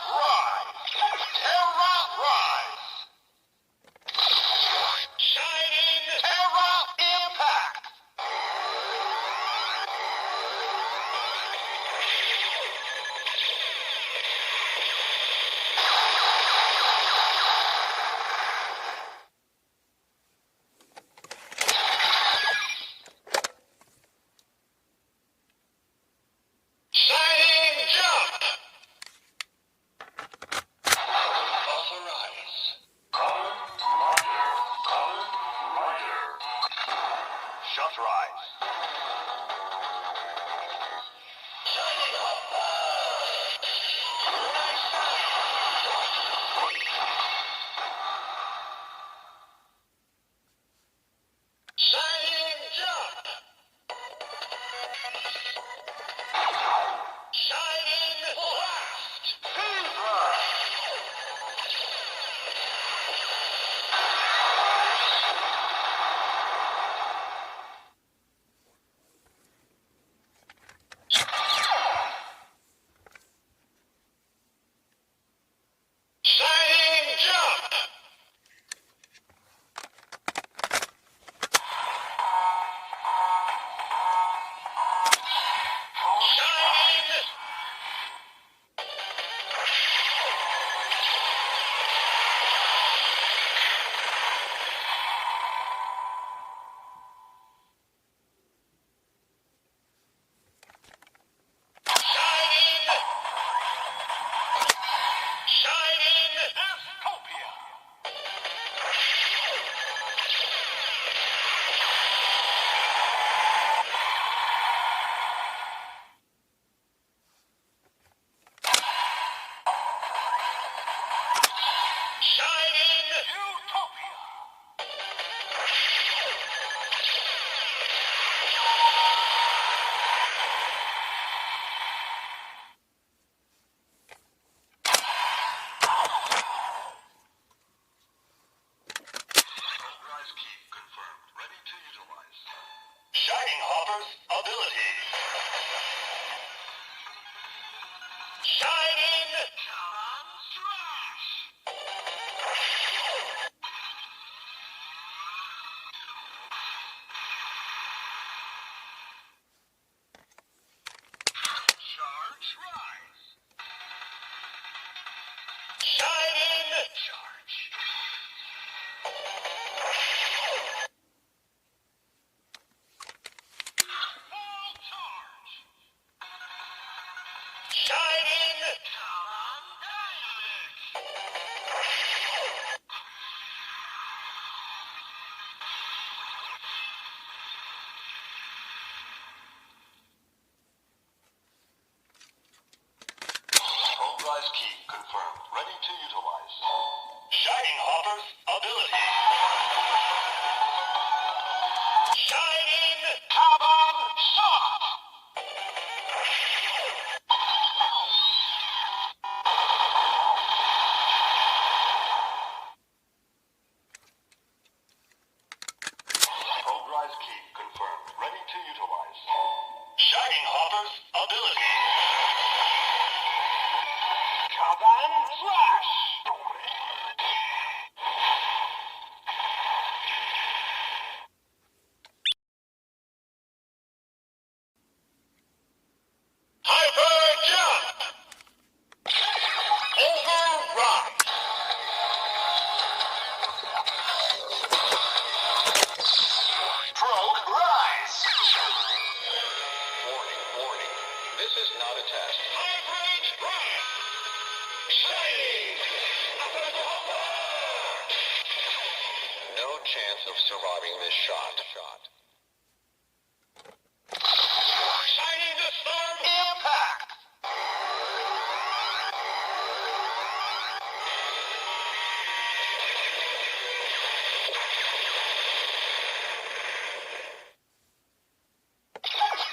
rise! Terra rise! Shining Terra impact! Shining jump! Authorize. Shut rise. Shining Shining jump! Shining blast! Fever! Shining jump! Shining! Shining! Shining Escopia! Shining Utopia! Rise key confirmed. Ready to utilize. Shining Hopper's ability. Shining Slash. Charge rise. Shining charge. Full charge. Shining Code rise key confirmed. Ready to utilize. Shining Hopper's ability. Shining Carbon Shot. Code rise key confirmed. Ready to utilize. Shining Hopper's ability. Carbon Flash. Hyper jump. Override. Probe rise. Warning, warning. This is not a test. Hybrid rise. Shining. No chance of surviving this shot. Shining the storm. Impact.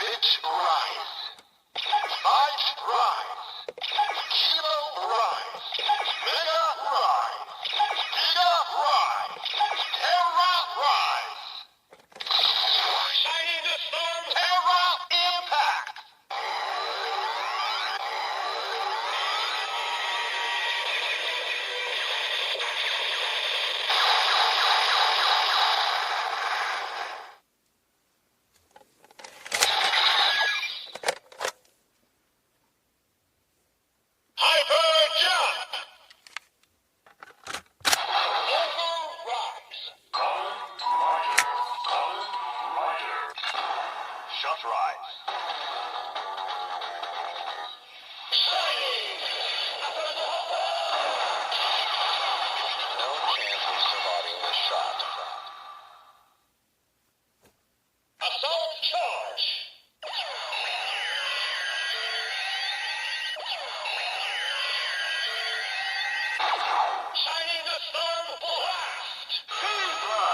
Bitch rise. Fight rise. Kilo rise. Mega rise. Giga rise. Terra rise. shot. Assault charge. Shining the storm blast. Fever.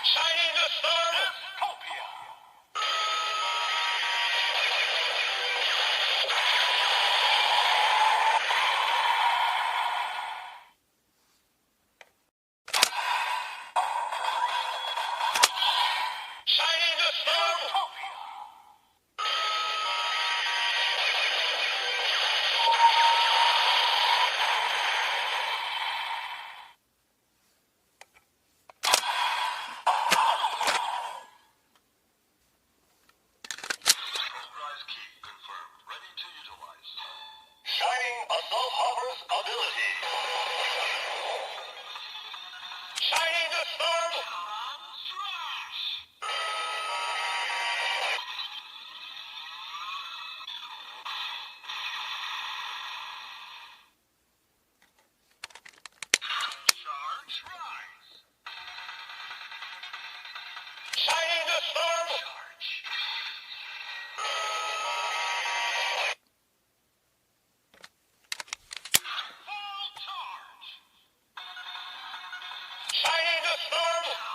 Shining the storm! Utopia! Shining the storm! Utopia! Shining Assault Hopper's ability. Shining the storm. Charge rise. Shining the storm. Charge. Shining the storm!